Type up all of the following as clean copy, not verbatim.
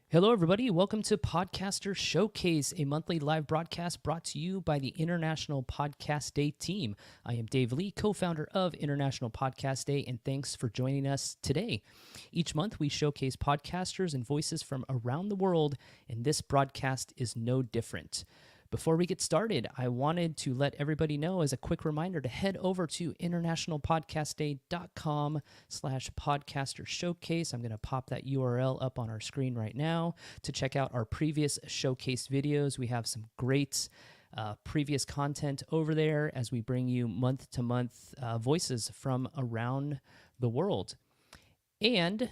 Hello, everybody. Welcome to Podcaster Showcase, a monthly live broadcast brought to you by the International Podcast Day team. I am Dave Lee, co-founder of International Podcast Day, and thanks for joining us today. Each month, we showcase podcasters and voices from around the world, and this broadcast is no different. Before we get started, I wanted to let everybody know as a quick reminder to head over to internationalpodcastday.com/podcaster showcase. I'm going to pop that URL up on our screen right now to check out our previous showcase videos. We have some great previous content over there as we bring you month to month voices from around the world. And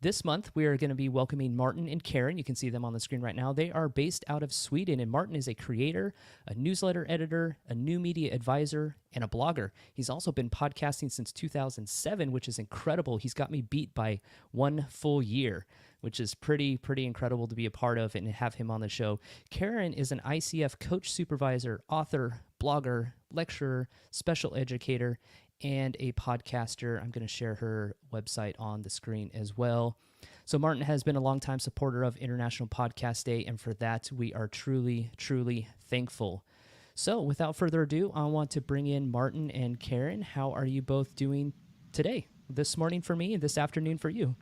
this month, we are going to be welcoming Martin and Carin. You can see them on the screen right now. They are based out of Sweden, and Martin is a creator, a newsletter editor, a new media advisor, and a blogger. He's also been podcasting since 2007, which is incredible. He's got me beat by 1 full year, which is pretty incredible to be a part of and have him on the show. Carin is an ICF coach, supervisor, author, blogger, lecturer, special educator, and a podcaster. I'm going to share her website on the screen as well. So Martin has been a longtime supporter of International Podcast Day, and for that, we are truly thankful. So without further ado, I want to bring in Martin and Carin. How are you both doing today? This morning for me and this afternoon for you?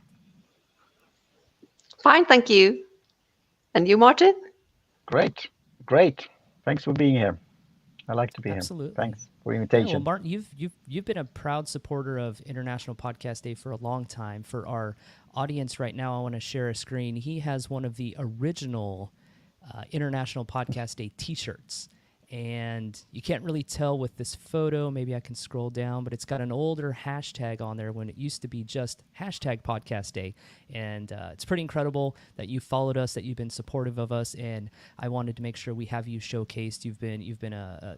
Fine, thank you. And you, Martin? Great. Thanks for being here. I like to be Absolutely. here. Thanks for the invitation. Yeah, well, Martin, you've been a proud supporter of International Podcast Day for a long time. For our audience right now, I want to share a screen. He has one of the original International Podcast Day T-shirts. And you can't really tell with this photo. Maybe I can scroll down, but it's got an older hashtag on there when it used to be just hashtag Podcast Day. And it's pretty incredible that you followed us, that you've been supportive of us, and I wanted to make sure we have you showcased. You've been a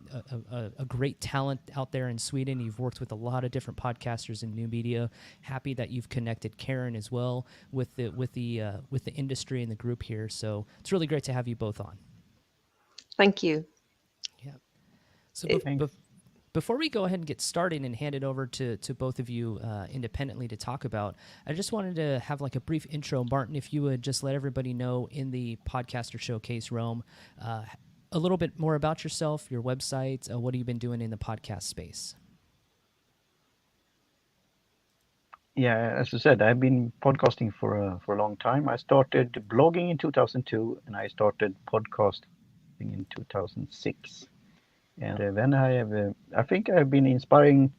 great talent out there in Sweden. You've worked with a lot of different podcasters in new media. Happy that you've connected Carin as well with the industry and the group here. So it's really great to have you both on. Thank you. So before we go ahead and get started and hand it over to both of you independently to talk about, I just wanted to have like a brief intro. Martin, if you would just let everybody know in the Podcaster Showcase realm a little bit more about yourself, your website, what have you been doing in the podcast space? Yeah, as I said, I've been podcasting for a long time. I started blogging in 2002, and I started podcasting in 2006. And then I think I've been inspiring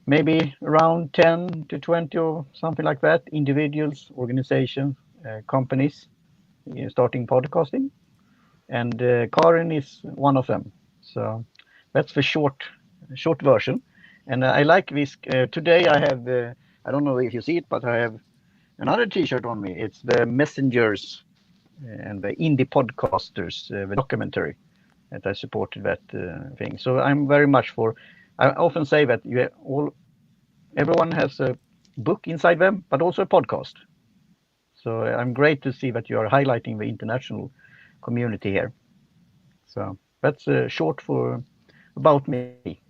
maybe around 10 to 20 or something like that, individuals, organizations, companies starting podcasting. And Carin is one of them. So that's the short version. And I like this. Today I have, I don't know if you see it, but I have another T-shirt on me. It's the Messengers and the Indie Podcasters, the documentary. That I supported that thing. So I'm very much for. I often say that everyone has a book inside them, but also a podcast. So I'm great to see that you are highlighting the international community here. So that's short for about me.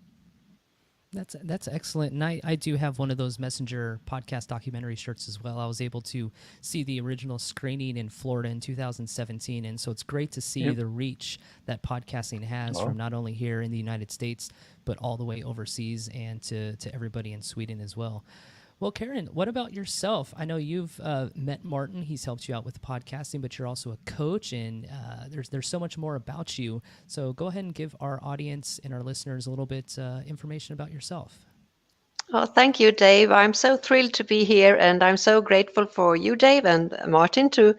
That's excellent. And I do have one of those Messenger podcast documentary shirts as well. I was able to see the original screening in Florida in 2017. And so it's great to see the reach that podcasting has from not only here in the United States, but all the way overseas and to everybody in Sweden as well. Well, Carin, what about yourself? I know you've met Martin. He's helped you out with podcasting, but you're also a coach, and there's so much more about you. So go ahead and give our audience and our listeners a little bit information about yourself. Oh, thank you, Dave. I'm so thrilled to be here, and I'm so grateful for you, Dave, and Martin to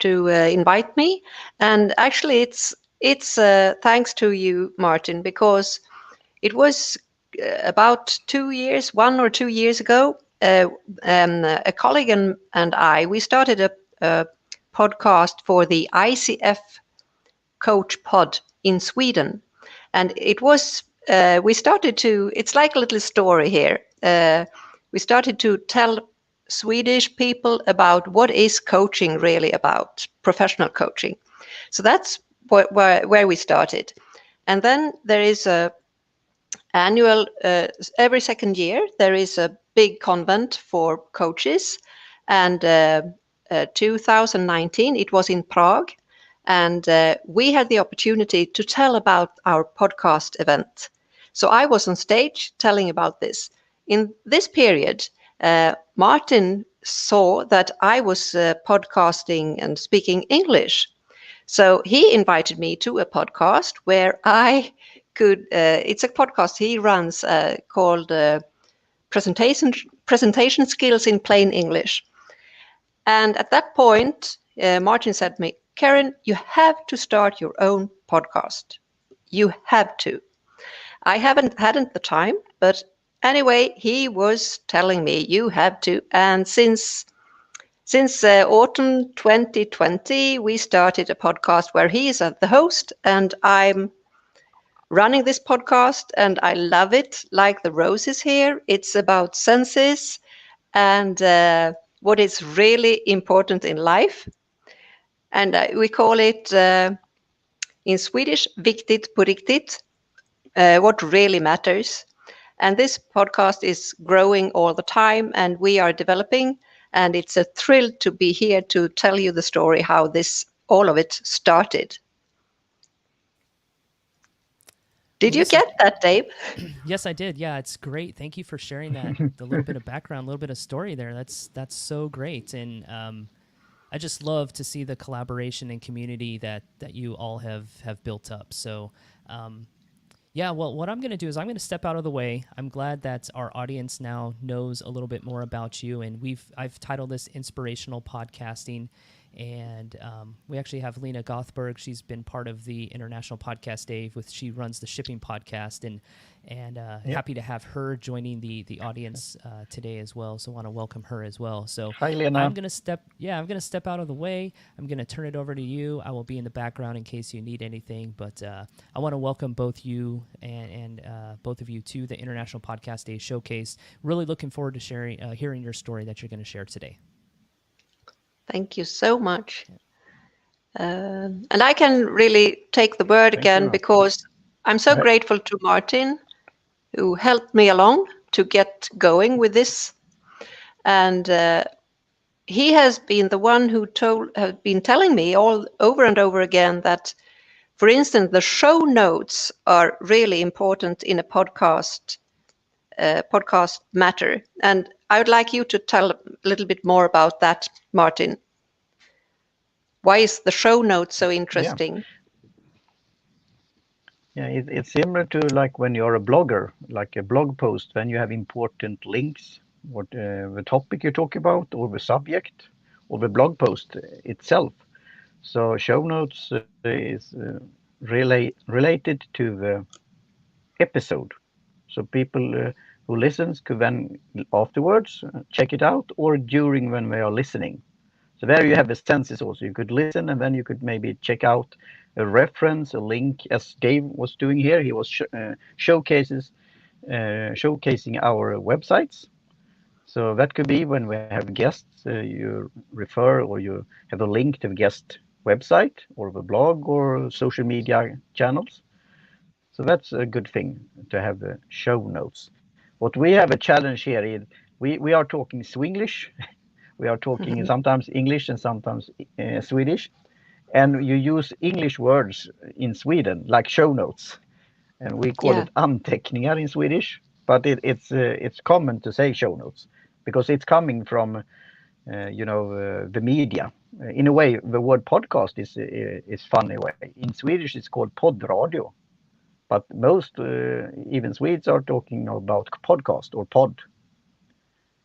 invite me. And actually, it's thanks to you, Martin, because it was about 1 or 2 years ago. A colleague and I, we started a podcast for the ICF Coach Pod in Sweden. And it was, we started to, it's like a little story here. We started to tell Swedish people about what is coaching really about, professional coaching. So that's where we started. And then there is a annual, every second year, there is a big convent for coaches, and 2019. It was in Prague, and we had the opportunity to tell about our podcast event. So I was on stage telling about this. In this period, Martin saw that I was podcasting and speaking English. So he invited me to a podcast where I could, it's a podcast he runs called Presentation Skills in Plain English. And at that point, Martin said to me, Carin, you have to start your own podcast. You have to. I hadn't the time, but anyway, he was telling me you have to. And since autumn 2020, we started a podcast where he is the host and I'm running this podcast, and I love it like the roses here. It's about senses and what is really important in life. And we call it in Swedish, viktigt på riktigt, what really matters. And this podcast is growing all the time, and we are developing. And it's a thrill to be here to tell you the story, how all of it started. Did you get that, Dave? Yes, I did. Yeah, it's great. Thank you for sharing that, the little bit of background, a little bit of story there. That's so great. And I just love to see the collaboration and community that you all have built up. So yeah, well, what I'm going to do is I'm going to step out of the way. I'm glad that our audience now knows a little bit more about you. And I've titled this Inspirational Podcasting. And we actually have Lena Gothberg. She's been part of the International Podcast Day. She runs the Shipping Podcast, and happy to have her joining the audience today as well. So I want to welcome her as well. So Hi, Lena. I'm gonna step out of the way. I'm gonna turn it over to you. I will be in the background in case you need anything. But I want to welcome both you and both of you to the International Podcast Day Showcase. Really looking forward to hearing your story that you're going to share today. Thank you so much. And I can really take the word again because I'm so grateful to Martin, who helped me along to get going with this. And he has been the one who has been telling me all over and over again that, for instance, the show notes are really important in a podcast matter. And I would like you to tell a little bit more about that, Martin. Why is the show notes so interesting? Yeah, it's similar to like when you're a blogger, like a blog post, when you have important links, what the topic you talk about, or the subject, or the blog post itself. So show notes is related to the episode. So people who listens could then afterwards check it out, or during when they are listening. So there you have the senses also. You could listen, and then you could maybe check out a reference, a link, as Dave was doing here. He was showcasing our websites. So that could be when we have guests, you refer or you have a link to the guest website or the blog or social media channels. So that's a good thing to have the show notes. What we have a challenge here is we are talking Swinglish. We are talking sometimes English and sometimes Swedish. And you use English words in Sweden, like show notes. And we call it anteckningar in Swedish. But it's common to say show notes because it's coming from, the media. In a way, the word podcast is funny way. In Swedish, it's called poddradio. But most, even Swedes, are talking about podcast or pod.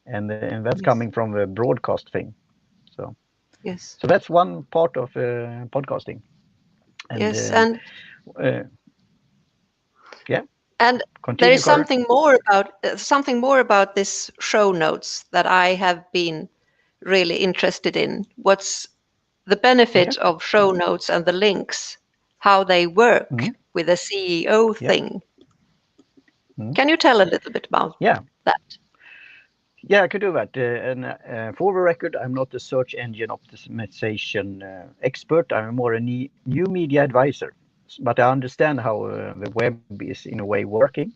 And that's coming from the broadcast thing. So yes. So that's one part of podcasting. And, yes, and yeah. And continue, there is Carin. something more about this show notes that I have been really interested in. What's the benefit of show notes and the links? How they work with the CEO thing? Can you tell a little bit about that? Yeah, I could do that. And for the record, I'm not a search engine optimization expert. I'm more a new media advisor. But I understand how the web is in a way working.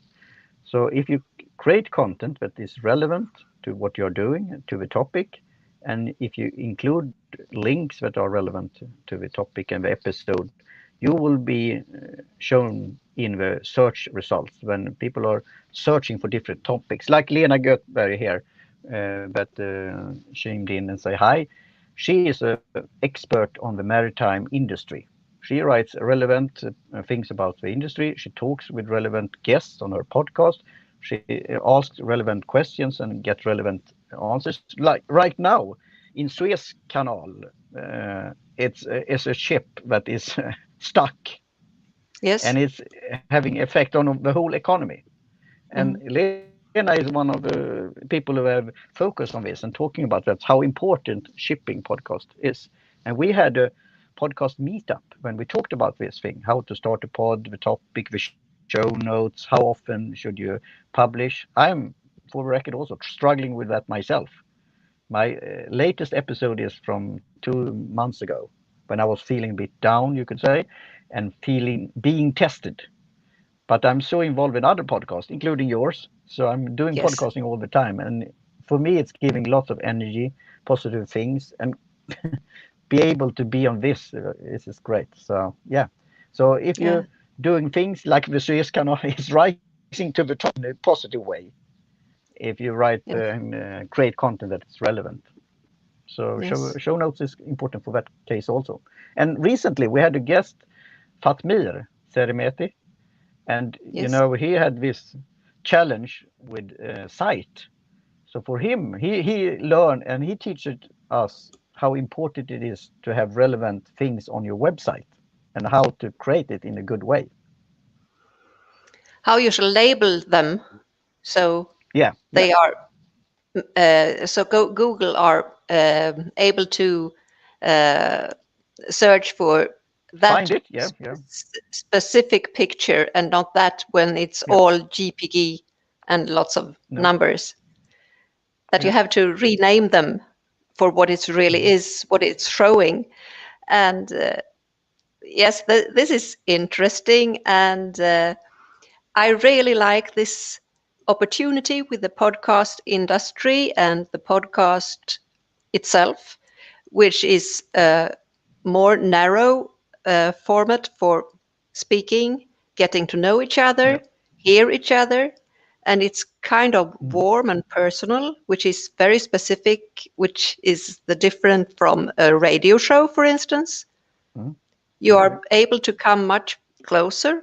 So if you create content that is relevant to what you're doing, to the topic, And if you include links that are relevant to the topic and the episode, you will be shown in the search results when people are searching for different topics. Like Lena Göthberg here, that chimed in and say hi. She is an expert on the maritime industry. She writes relevant things about the industry. She talks with relevant guests on her podcast. She asks relevant questions and gets relevant answers. Like right now in Suez Canal, it's a ship that is stuck, Yes. and it's having effect on the whole economy. And Mm. Lena is one of the people who have focused on this and talking about that, how important shipping podcast is. And we had a podcast meetup when we talked about this thing, how to start a pod, the topic, the show notes, how often should you publish. I'm, for the record, also struggling with that myself. My latest episode is from 2 months ago when I was feeling a bit down, you could say, and feeling being tested. But I'm so involved in other podcasts, including yours. So I'm doing Yes. podcasting all the time. And for me, it's giving lots of energy, positive things, and be able to be on this is great. So, yeah. So if Yeah. you're doing things like the Suez Canal is rising to the top in a positive way, if you write Yes. and create content that's relevant. So Yes. show notes is important for that case also. And recently we had a guest, Fatmir Seremeti, and Yes. he had this challenge with sight. So for him, he learned and he teaches us how important it is to have relevant things on your website and how to create it in a good way. How you should label them so Yeah, yeah. they are Google are able to uh, search for Find that it. Yeah, yeah, specific picture and not that when it's yeah. all GPG and lots of No, numbers. That you yeah. have to rename them for what it really Mhm, is, what it's showing. And yes, this is interesting. And I really like this opportunity with the podcast industry and the podcast itself, which is a more narrow format for speaking, getting to know each yeah. other, hear each other. And it's kind of Mhm, warm and personal, which is very specific, which is the different from a radio show, for instance. mhm. You Okay. are able to come much closer,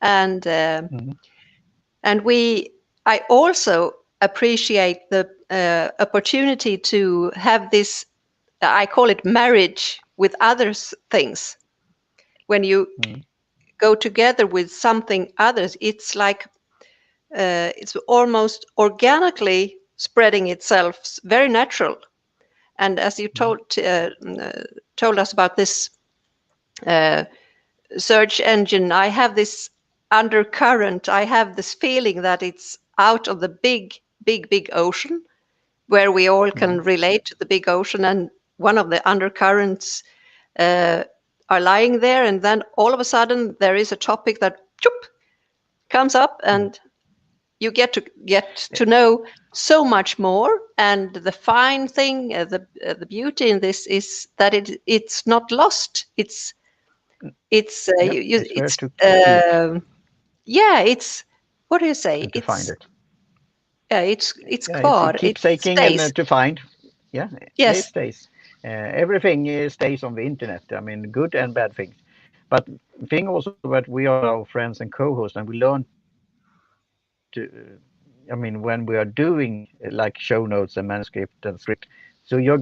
and Mhm, and we I also appreciate the opportunity to have this, I call it marriage with other things. When you mhm, go together with something others, it's like it's almost organically spreading itself, very natural. And as you mhm, told us about this uh, search engine, I have this undercurrent. I have this feeling that it's out of the big ocean where we all can mhm. relate to the big ocean, and one of the undercurrents uh, are lying there, and then all of a sudden there is a topic that choop, comes up, Mhm. and you get to know so much more. And the fine thing, the beauty in this is that it's not lost. It's Yep. you, It's there it's to keep yeah, it's, what do you say, and to find it. it's Yeah, it's kvar, it it keeps taking and stays. to find. Yeah, it Yes. stays. Everything stays on the internet. I mean, good and bad things. But thing also that we are now friends and co-hosts, and we learn to. I mean, when we are doing like show notes and manuscript and script, so you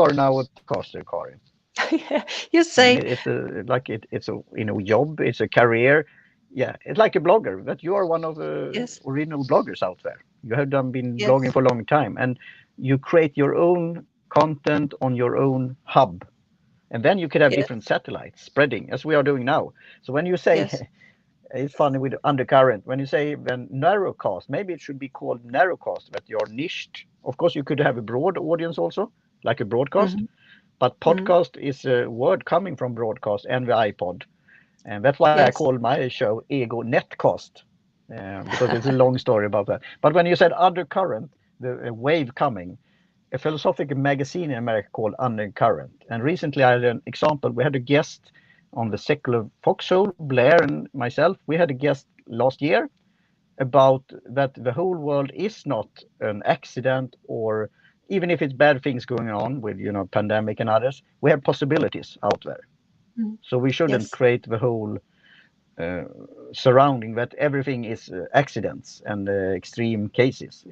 are now a podcaster, Karin. You I mean, say it's a job, it's a career. Yeah, it's like a blogger. That you are one of the yes, original bloggers out there. You have been blogging yes, for a long time, and you create your own content on your own hub, and then you could have yes, different satellites spreading as we are doing now. So when you say yes, it's funny with undercurrent, when you say then narrowcast, maybe it should be called narrowcast that you're niched. Of course, you could have a broad audience also, like a broadcast. hmm, But hmm, podcast is a word coming from broadcast and the iPod. And that's why I yes, call my show Ego Netcast, because it's a long story about that. But when you said undercurrent, the wave coming, a philosophical magazine in America called Current. And recently I had an example. We had a guest on the Secular Foxhole, Blair and myself. We had a guest last year about that the whole world is not an accident, or even if it's bad things going on with, pandemic and others, we have possibilities out there. So we shouldn't Yes. create the whole surrounding that everything is accidents and extreme cases.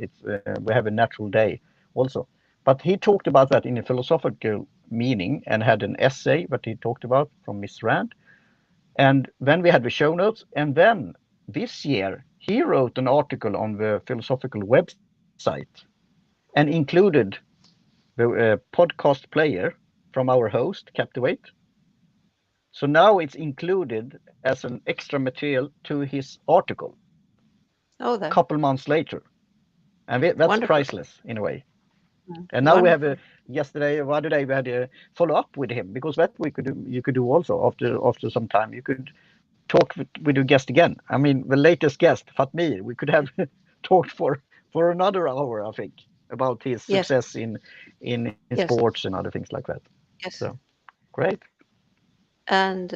We have a natural day also. But he talked about that in a philosophical meaning and had an essay that he talked about from Miss Rand. And then we had the show notes. And then this year, he wrote an article on the philosophical website and included the podcast player from our host, Captivate. So now it's included as an extra material to his article Oh, a there. couple months later. And that's Wonderful. priceless in a way. And now we have Wonderful. yesterday, the other day, we had a follow up with him, because that you could do also after some time. You could talk with your guest again. I mean, the latest guest, Fatmir, we could have talked for another hour, I think, about his Yes. success in Yes. sports and other things like that. Yes. So great. And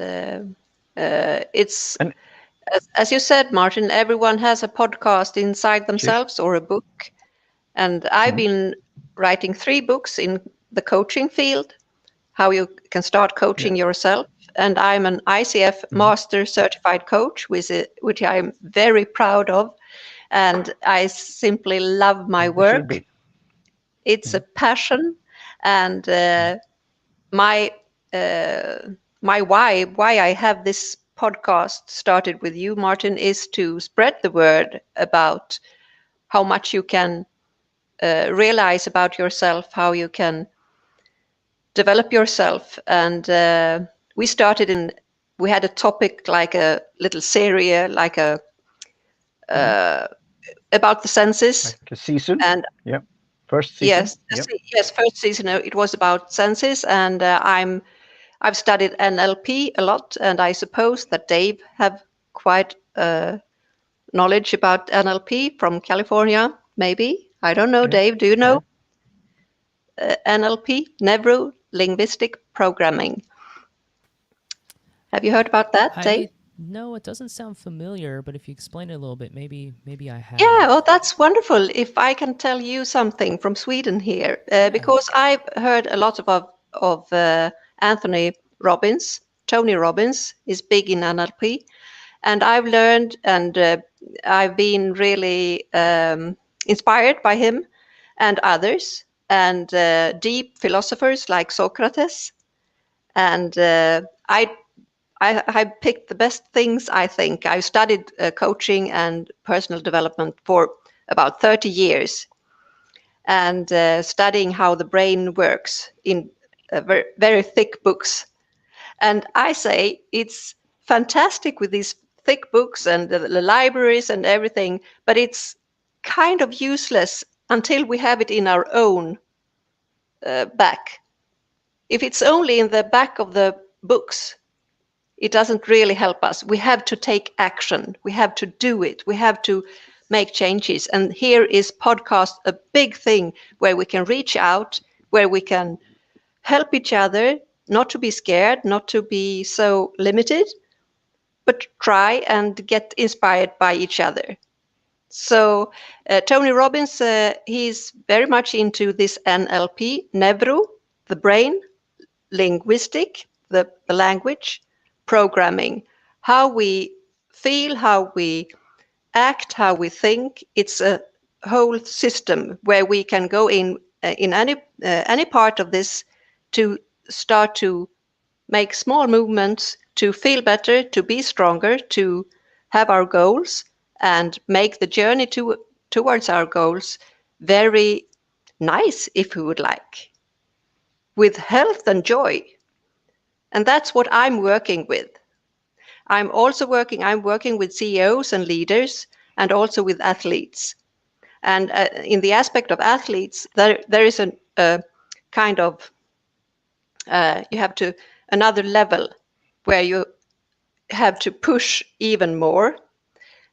it's, And as you said, Martin, everyone has a podcast inside themselves or a book. And I've been writing 3 books in the coaching field, how you can start coaching yourself. And I'm an ICF Master Certified Coach, which I'm very proud of. And I simply love my you should work. be. It's a passion. And my why I have this podcast started with you, Martin, is to spread the word about how much you can realize about yourself, how you can develop yourself. And we had a topic, like a little series, like about the senses. Like a season. And Yeah. First season. yes, first season it was about senses. And I've studied NLP a lot, and I suppose that Dave have quite knowledge about NLP from California, maybe. I don't know, Dave, do you know? NLP, neuro-linguistic programming. Have you heard about that, Dave? No, it doesn't sound familiar, but if you explain it a little bit, maybe I have. Yeah, well, that's wonderful. If I can tell you something from Sweden here, because I've heard a lot of Anthony Robbins. Tony Robbins is big in NLP, and I've learned, and I've been really inspired by him and others, and deep philosophers like Socrates. And I picked the best things, I think. I've studied coaching and personal development for about 30 years, and studying how the brain works in very, very thick books. And I say it's fantastic with these thick books and the libraries and everything, but it's kind of useless until we have it in our own back. If it's only in the back of the books, it doesn't really help us. We have to take action. We have to do it. We have to make changes. And here is podcast a big thing where we can reach out, where we can help each other, not to be scared, not to be so limited, but try and get inspired by each other. So Tony Robbins, he's very much into this NLP, neuro, the brain, linguistic, the language, programming, how we feel, how we act, how we think. It's a whole system where we can go in any part of this to start to make small movements, to feel better, to be stronger, to have our goals, and make the journey towards our goals very nice, if we would like, with health and joy. And that's what I'm working with. I'm working with CEOs and leaders, and also with athletes. And in the aspect of athletes, there is a kind of, you have to, another level where you have to push even more.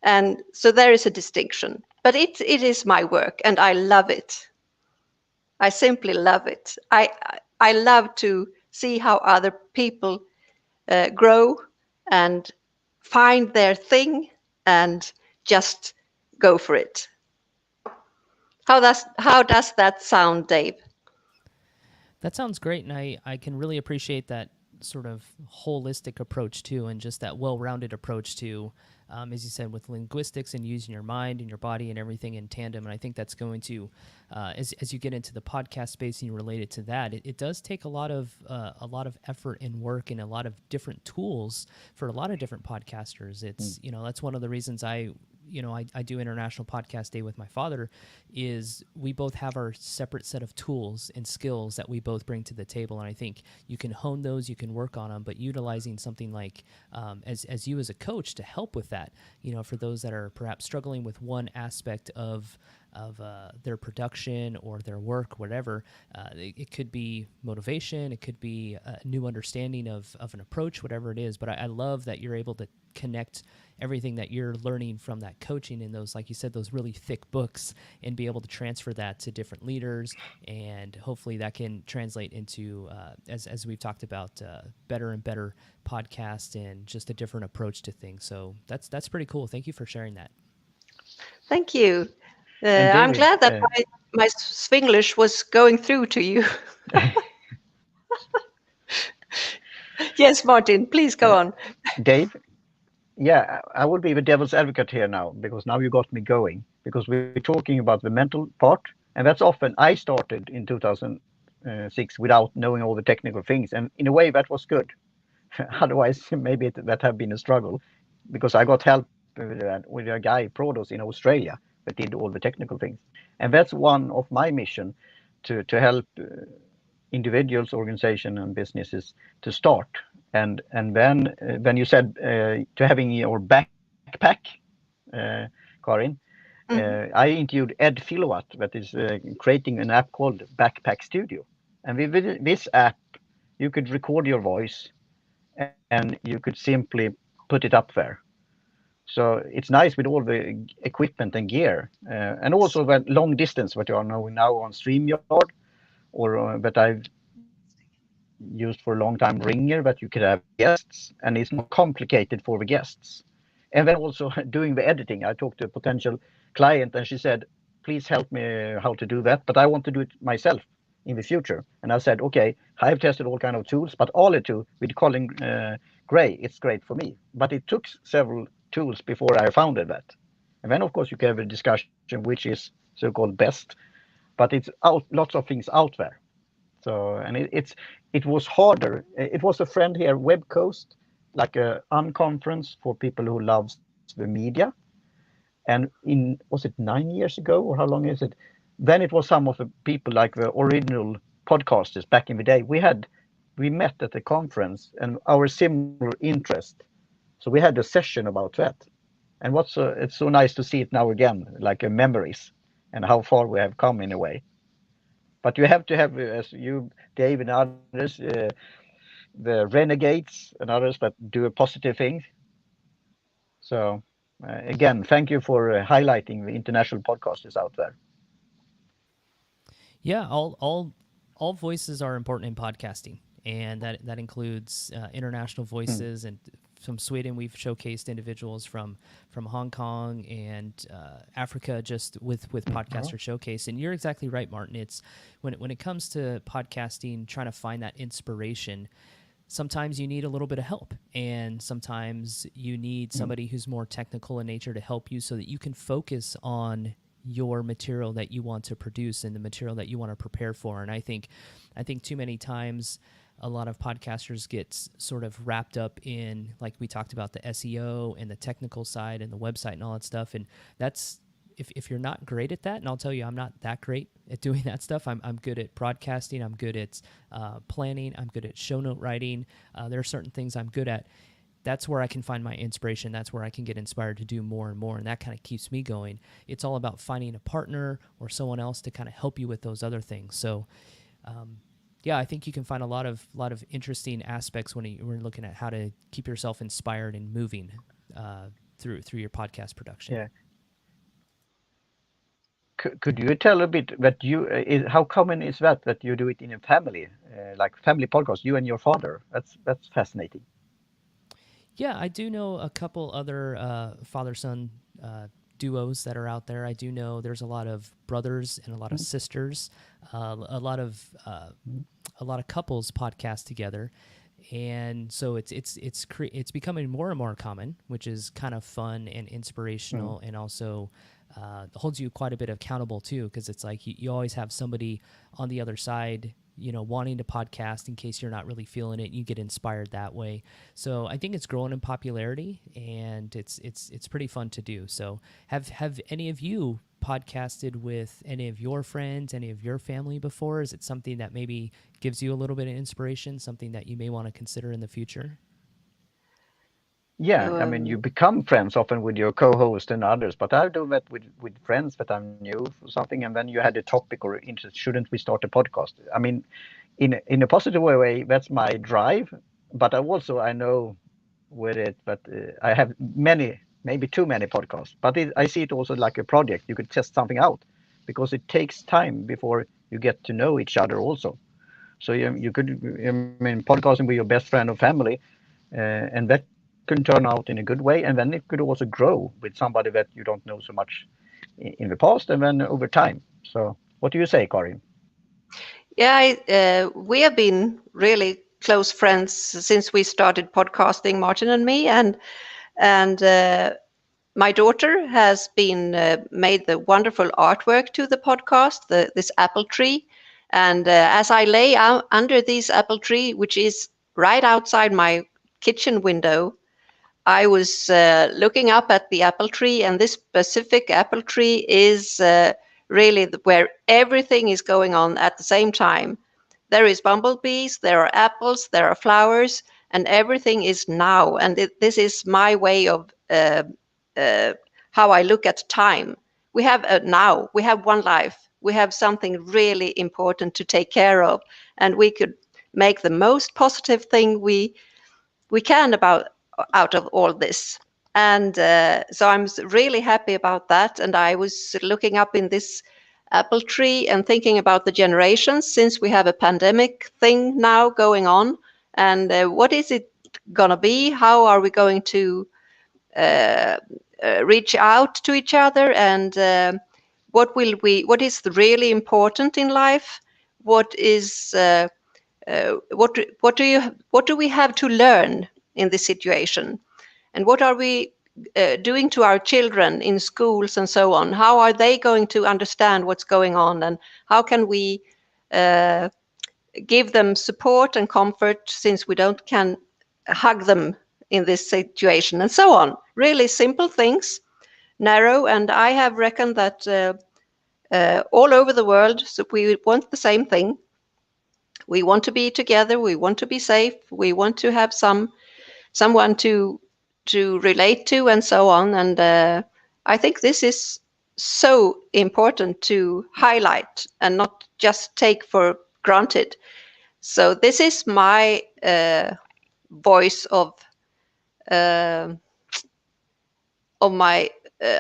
And so there is a distinction. But it is my work, and I love it. I simply love it. I love to see how other people grow and find their thing and just go for it. How does that sound, Dave? That sounds great, and I can really appreciate that sort of holistic approach too, and just that well-rounded approach to, as you said, with linguistics and using your mind and your body and everything in tandem. And I think that's going to, as you get into the podcast space and you relate it to that, it does take a lot of effort and work and a lot of different tools for a lot of different podcasters. It's that's one of the reasons I do International Podcast Day with my father, is we both have our separate set of tools and skills that we both bring to the table. And I think you can hone those, you can work on them, but utilizing something like, as you as a coach to help with that, for those that are perhaps struggling with one aspect of their production or their work, whatever. It could be motivation, it could be a new understanding of an approach, whatever it is. But I love that you're able to connect everything that you're learning from that coaching in those, like you said, those really thick books, and be able to transfer that to different leaders. And hopefully that can translate into, as we've talked about, better and better podcasts and just a different approach to things. So that's pretty cool. Thank you for sharing that. Thank you. And I'm David, glad that my Swenglish was going through to you. Yes, Martin, please go on. Dave, yeah, I will be the devil's advocate here now, because now you got me going, because we're talking about the mental part, and that's often I started in 2006 without knowing all the technical things, and in a way that was good. Otherwise, maybe that have been a struggle, because I got help with a guy, Prodos, in Australia, that did all the technical things, and that's one of my mission to help individuals, organizations, and businesses to start. And then when you said to having your backpack, Carin, I interviewed Ed Filowat, that is creating an app called Backpack Studio. And with this app, you could record your voice and you could simply put it up there. So it's nice with all the equipment and gear, and also that long distance that you are now on StreamYard, or that I've used for a long time, Ringer, that you could have guests, and it's not complicated for the guests. And then also doing the editing. I talked to a potential client and she said, please help me how to do that, but I want to do it myself in the future. And I said, okay, I've tested all kind of tools, but all the two with Colin Gray, it's great for me. But it took several tools before I found that. And then, of course, you can have a discussion which is so-called best, but it's out, lots of things out there. So, and it was harder. It was a friend here, Web Coast, like a unconference for people who loves the media. And was it 9 years ago, or how long is it? Then it was some of the people like the original podcasters back in the day. We met at the conference and our similar interest. So we had a session about that. And it's so nice to see it now again, like memories, and how far we have come in a way. But you have to have, as you, Dave, and others, the renegades and others that do a positive thing. So again, thank you for highlighting the international podcasters out there. Yeah, all voices are important in podcasting, and that includes international voices. And from Sweden, we've showcased individuals from Hong Kong and Africa, just with Podcaster Showcase. And you're exactly right, Martin. It's when it comes to podcasting, trying to find that inspiration. Sometimes you need a little bit of help, and sometimes you need somebody who's more technical in nature to help you, so that you can focus on your material that you want to produce and the material that you want to prepare for. And I think too many times a lot of podcasters get sort of wrapped up in, like we talked about, the SEO and the technical side and the website and all that stuff. And that's, if you're not great at that, and I'll tell you, I'm not that great at doing that stuff. I'm good at broadcasting. I'm good at planning. I'm good at show note writing. There are certain things I'm good at. That's where I can find my inspiration. That's where I can get inspired to do more and more, and that kind of keeps me going. It's all about finding a partner or someone else to kind of help you with those other things. So, yeah, I think you can find a lot of interesting aspects when you're looking at how to keep yourself inspired and moving through your podcast production. Yeah. Could you tell a bit that how common is that you do it in a family, like family podcast, you and your father? That's fascinating. Yeah, I do know a couple other father-son duos that are out there. I do know there's a lot of brothers and a lot of sisters, a lot of couples podcast together, and so it's becoming more and more common, which is kind of fun and inspirational, and also holds you quite a bit accountable too, because it's like you always have somebody on the other side, wanting to podcast in case you're not really feeling it. You get inspired that way. So I think it's growing in popularity, and it's pretty fun to do. So have any of you podcasted with any of your friends, any of your family before? Is it something that maybe gives you a little bit of inspiration, something that you may want to consider in the future? Yeah, I mean, you become friends often with your co-host and others, but I do that with friends that I'm new for something, and then you had a topic or interest. Shouldn't we start a podcast? I mean, in a positive way, that's my drive. But I know with it, but I have maybe too many podcasts. But I see it also like a project. You could test something out because it takes time before you get to know each other also. So you could, I mean, podcasting with your best friend or family, and that can turn out in a good way, and then it could also grow with somebody that you don't know so much in the past, and then over time. So what do you say, Karin? Yeah, we have been really close friends since we started podcasting, Martin and me, and my daughter has been made the wonderful artwork to the podcast, this apple tree. And as I lay out under this apple tree, which is right outside my kitchen window, I was looking up at the apple tree, and this specific apple tree is really where everything is going on at the same time. There is bumblebees, there are apples, there are flowers, and everything is now. And this is my way of uh, how I look at time. We have now, we have one life, we have something really important to take care of, and we could make the most positive thing we can about out of all this. And so I'm really happy about that. And I was looking up in this apple tree and thinking about the generations, since we have a pandemic thing now going on. And what is it going to be? How are we going to uh, reach out to each other? And what is really important in life? What is what do we have to learn in this situation, and what are we doing to our children in schools and so on? How are they going to understand what's going on, and how can we uh, give them support and comfort, since we don't can hug them in this situation, and so on? Really simple things, narrow, and I have reckoned that all over the world, so we want the same thing. We want to be together, we want to be safe, we want to have someone to relate to, and so on. And I think this is so important to highlight and not just take for granted. So this is my voice uh, of my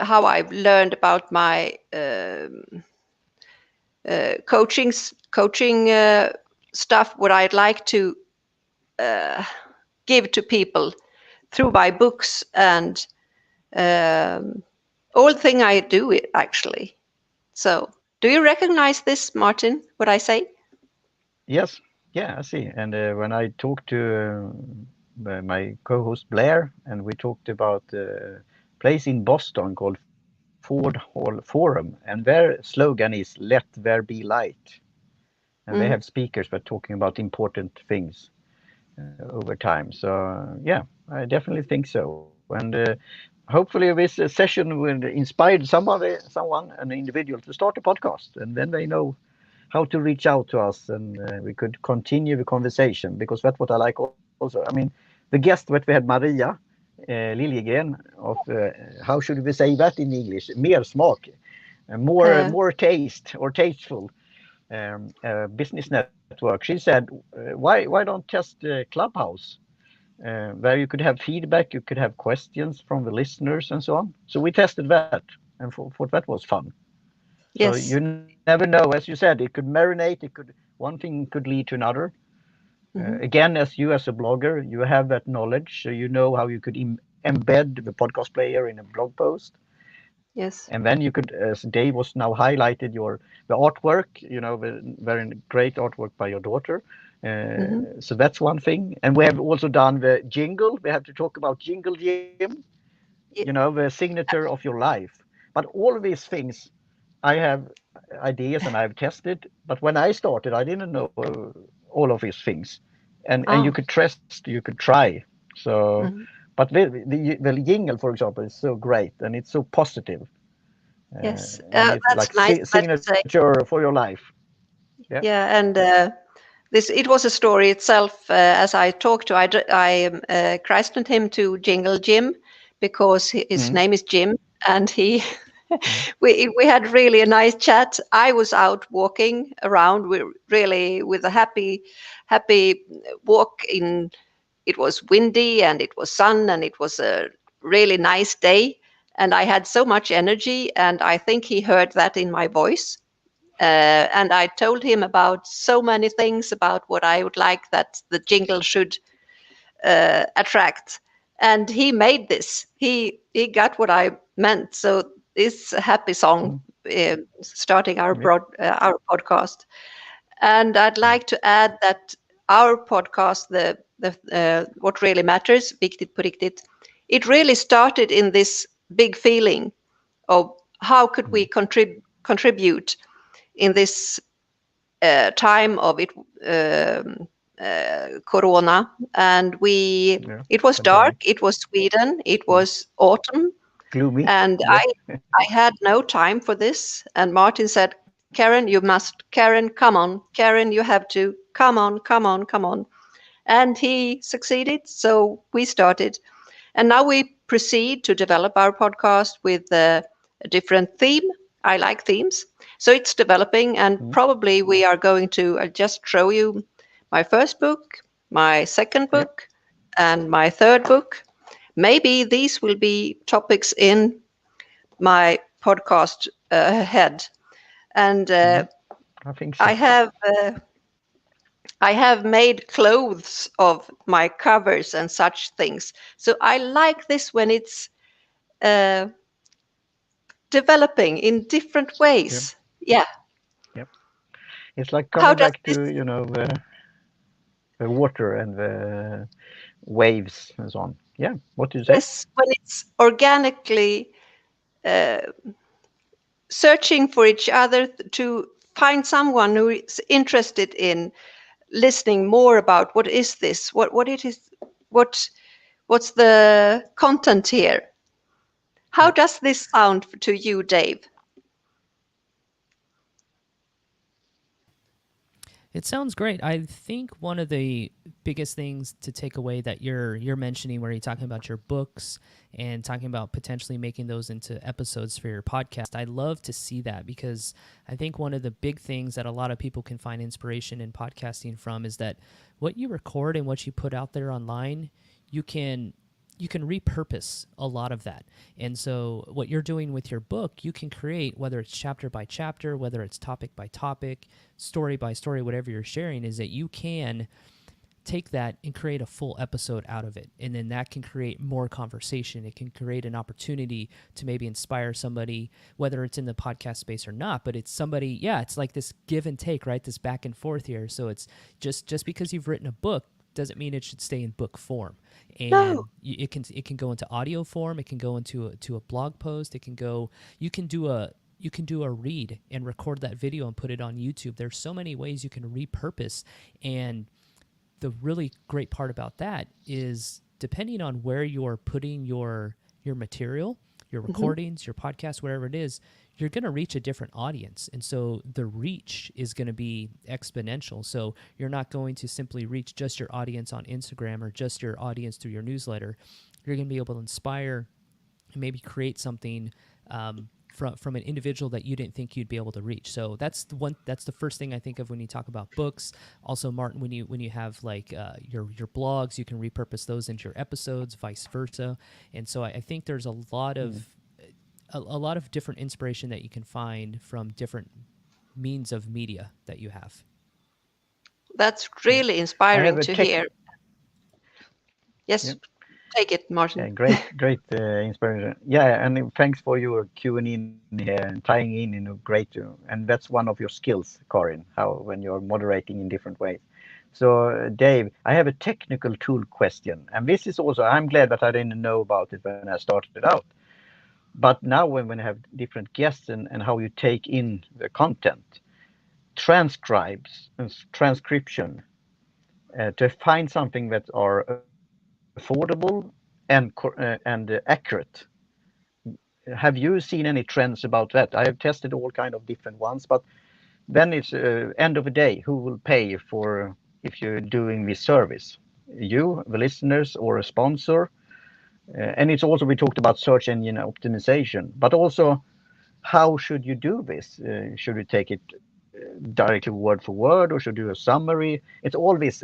how I've learned about my coaching stuff, what I'd like to give to people through my books and all thing I do actually. So do you recognize this, Martin, what I say? Yes, yeah, I see. And when I talked to my co-host Blair, and we talked about a place in Boston called Ford Hall Forum, and their slogan is "Let there be light." And they have speakers that are talking about important things over time. So yeah, I definitely think so. And hopefully this session will inspire someone, an individual, to start a podcast, and then they know how to reach out to us, and we could continue the conversation, because that's what I like also. I mean, the guest that we had, Maria Liljegren, of how should we say that in English? Mer smak, more taste or tasteful business network. She said, why don't just Clubhouse, where you could have feedback, you could have questions from the listeners and so on. So we tested that, and thought that was fun. So Yes. you never know. As you said, it could marinate. It could one thing could lead to another. Hmm. Again, as a blogger, you have that knowledge, so you know how you could embed the podcast player in a blog post. Yes. And then you could, as Dave was now highlighted, the artwork, the very great artwork by your daughter. Hmm. So that's one thing. And we have also done the jingle. We have to talk about Jingle Jim, Yeah. the signature of your life. But all of these things, I have ideas and I've tested. But when I started, I didn't know all of these things. And you Ah. could trust, you could try. So, Hmm. but the jingle, for example, is so great and it's so positive. Yes. And it's That's like nice that you say. signature for your life. Yeah. Yeah, and this it was a story itself. As I talked to, I christened him to Jingle Jim because his Mm, name is Jim, and he mm, we had really a nice chat. I was out walking around, really with a happy walk in. It was windy and it was sun and it was a really nice day, and I had so much energy, and I think he heard that in my voice. And I told him about so many things about what I would like that the jingle should attract. And he made this. He got what I meant. So this happy song, mm, starting yeah. our podcast. And I'd Mm, like to add that our podcast, the what really matters, Viktigt på riktigt, it really started in this big feeling of how could we mm, contribute in this time of it, corona, and we yeah. it was dark, Pandemic. it was Sweden, it Mm, was autumn, gloomy. and Yeah. I had no time for this, and Martin said, Karen, come on, Karen, you have to come on, come on, come on. And he succeeded, so we started, and now we proceed to develop our podcast with a different theme. I like themes. So it's developing, and Mm, probably we are going to, I'll just show you my first book, my second yeah. book, and my third book. Maybe these will be topics in my podcast ahead. And Mm, I think I so. have. I have made clothes of my covers and such things. So I like this when it's uh, developing in different Yeah. ways. Yeah. Yeah. It's like How coming does back this, to, the water and the waves and so on. Yeah. What do you say? yes, when it's organically uh, searching for each other to find someone who is interested in listening more about what is this, what it is, what what's the content here? How Yeah. does this sound to you, Dave? It sounds great. I think one of the biggest things to take away that you're mentioning, where you're talking about your books and talking about potentially making those into episodes for your podcast, I love to see that, because I think one of the big things that a lot of people can find inspiration in podcasting from is that what you record and what you put out there online, you can repurpose a lot of that. And so what you're doing with your book, you can create, whether it's chapter by chapter, whether it's topic by topic, story by story, whatever you're sharing, is that you can take that and create a full episode out of it. And then that can create more conversation. It can create an opportunity to maybe inspire somebody, whether it's in the podcast space or not, but it's somebody, yeah, it's like this give and take, right? This back and forth here. So it's just because you've written a book doesn't mean it should stay in book form. No. And it can go into audio form. It can go into a blog post. It can go, you can do a read and record that video and put it on YouTube. There's so many ways you can repurpose. And the really great part about that is, depending on where you're putting your material, your Mhm. recordings, your podcast, whatever it is, you're going to reach a different audience. And so the reach is going to be exponential. So you're not going to simply reach just your audience on Instagram or just your audience through your newsletter. You're going to be able to inspire and maybe create something from an individual that you didn't think you'd be able to reach. So that's the one. That's the first thing I think of when you talk about books. Also, Martin, when you have like your blogs, you can repurpose those into your episodes, vice versa. And so I think there's a lot of a lot of different inspiration that you can find from different means of media that you have. That's Yeah. really I have inspiring a to tech. hear. Yeah. Yes, take it, Yeah, Martin. great inspiration. Yeah, and thanks for your queuing in here and tying in, great. And that's one of your skills, Carin, how when you're moderating in different ways. So, Dave, I have a technical tool question, and this is also, I'm glad that I didn't know about it when I started out. But now when I have different guests and how you take in the content, transcribes and transcription, to find something that are affordable and accurate. Have you seen any trends about that? I have tested all kind of different ones, but then it's end of the day, who will pay for if you're doing this service? You, the listeners, or a sponsor? And it's also, we talked about search engine optimization, but also how should you do this? Should you take it directly word for word, or should you do a summary? It's all this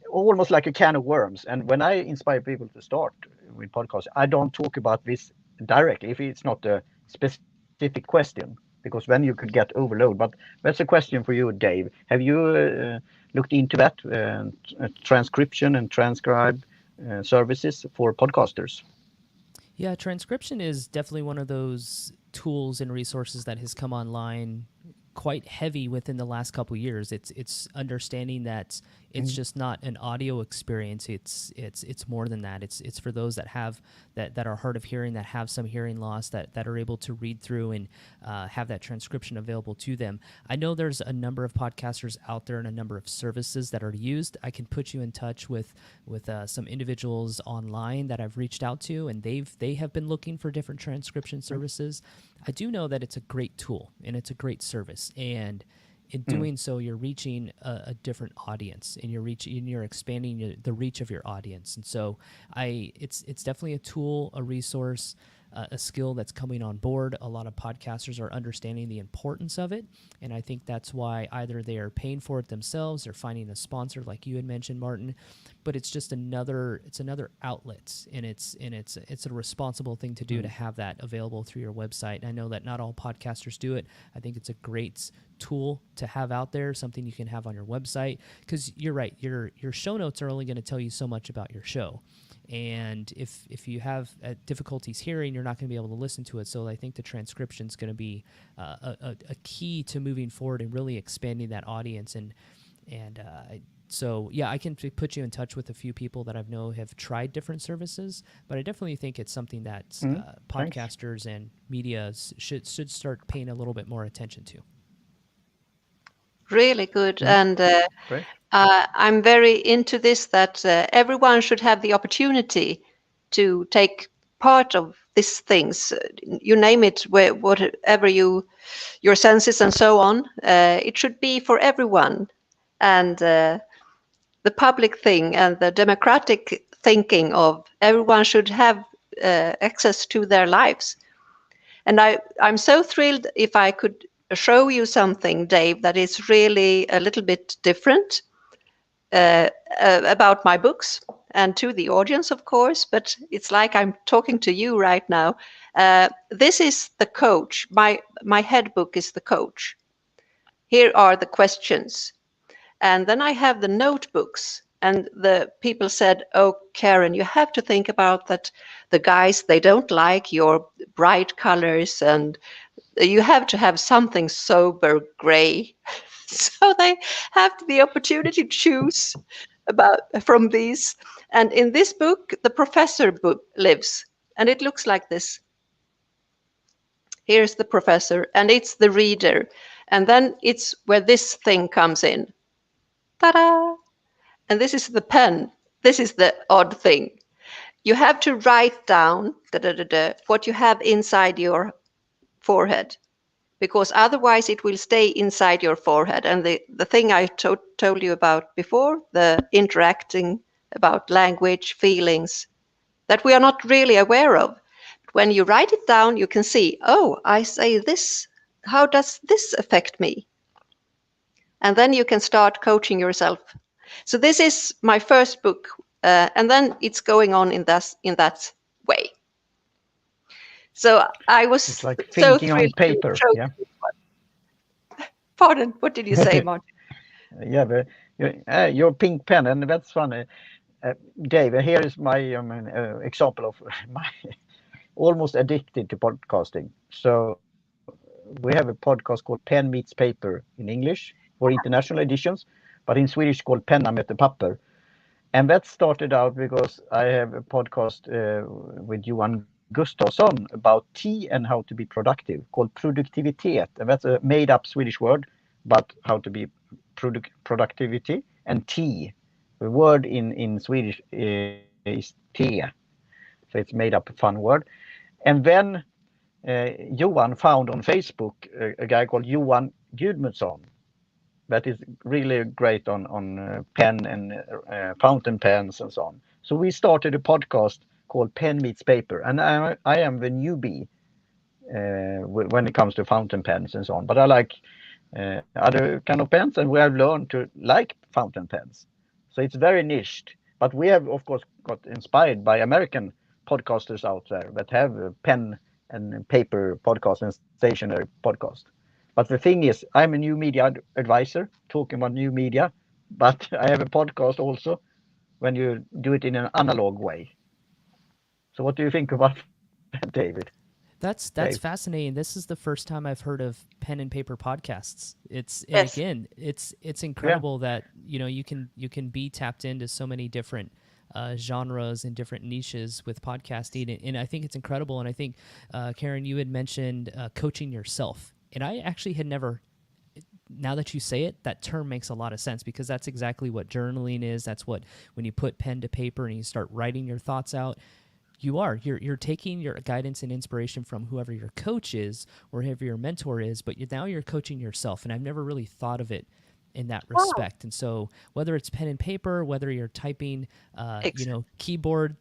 almost like a can of worms. And when I inspire people to start with podcasts, I don't talk about this directly if it's not a specific question, because then you could get overload. But that's a question for you, Dave. Have you looked into that transcription and transcribe services for podcasters? Yeah, transcription is definitely one of those tools and resources that has come online quite heavy within the last couple of years. It's understanding that it's just not an audio experience. It's more than that. It's for those that have that are hard of hearing, that have some hearing loss, that are able to read through and have that transcription available to them. I know there's a number of podcasters out there and a number of services that are used. I can put you in touch with some individuals online that I've reached out to, and they have been looking for different transcription services. I do know that it's a great tool and it's a great service, and in doing so, you're reaching a different audience, and you're expanding the reach of your audience. And so, it's definitely a tool, a resource, a skill that's coming on board. A lot of podcasters are understanding the importance of it, and I think that's why either they are paying for it themselves or finding a sponsor, like you had mentioned, Martin. But it's just another outlet, and it's a responsible thing to do to have that available through your website. And I know that not all podcasters do it. I think it's a great tool to have out there, something you can have on your website, because you're right, your show notes are only going to tell you so much about your show. And if you have difficulties hearing, you're not going to be able to listen to it. So I think the transcription is going to be a key to moving forward and really expanding that audience. So yeah, I can put you in touch with a few people that I know have tried different services, but I definitely think it's something that podcasters and media should start paying a little bit more attention to. Really good. And Great. I'm very into this, that everyone should have the opportunity to take part of these things. You name it, whatever your senses and so on. It should be for everyone. And the public thing and the democratic thinking of everyone should have access to their lives. And I'm so thrilled if I could show you something, Dave, that is really a little bit different about my books, and to the audience, of course, but it's like I'm talking to you right now. This is the coach. My head book is the coach. Here are the questions. And then I have the notebooks. And the people said, "Oh, Carin, you have to think about that. The guys, they don't like your bright colors, and you have to have something sober gray." So they have the opportunity to choose from these. And in this book, the professor book lives, and it looks like this. Here's the professor, and it's the reader. And then it's where this thing comes in. Ta-da! And this is the pen. This is the odd thing. You have to write down what you have inside your forehead, because otherwise it will stay inside your forehead. And the thing I told you about before, the interacting about language, feelings, that we are not really aware of. When you write it down, you can see, oh, I say this. How does this affect me? And then you can start coaching yourself. So this is my first book, and then it's going on in that way. So I It's was like so thinking on thrilled to paper. show Yeah. you. Pardon, what did you say, Martin? Yeah, but your pink pen, and that's funny. Dave, here is my example of my almost addicted to podcasting. So we have a podcast called Pen Meets Paper in English for international editions, but in Swedish called Penna möter papper. And that started out because I have a podcast with Johan Gustafsson about tea and how to be productive called produktivitet. And that's a made up Swedish word, but how to be productivity and tea. The word in Swedish is te. So it's made up a fun word. And then Johan found on Facebook a guy called Johan Gudmundsson that is really great on pen and fountain pens and so on. So we started a podcast called Pen Meets Paper, and I am the newbie when it comes to fountain pens and so on. But I like other kind of pens, and we have learned to like fountain pens. So it's very niched. But we have, of course, got inspired by American podcasters out there that have a pen and paper podcast and stationary podcast. But the thing is, I'm a new media advisor talking about new media, but I have a podcast also when you do it in an analog way. So what do you think about that, David? That's Dave? fascinating. This is the first time I've heard of pen and paper podcasts. And Yes. again, it's Yeah. incredible that you can be tapped into so many different genres and different niches with podcasting, and I think it's incredible. And I think Carin, you had mentioned coaching yourself, and I actually had never. Now that you say it, that term makes a lot of sense because that's exactly what journaling is. That's what when you put pen to paper and you start writing your thoughts out. You're taking your guidance and inspiration from whoever your coach is or whoever your mentor is, but now you're coaching yourself. And I've never really thought of it in that Oh, respect. And so whether it's pen and paper, whether you're typing, exactly. keyboard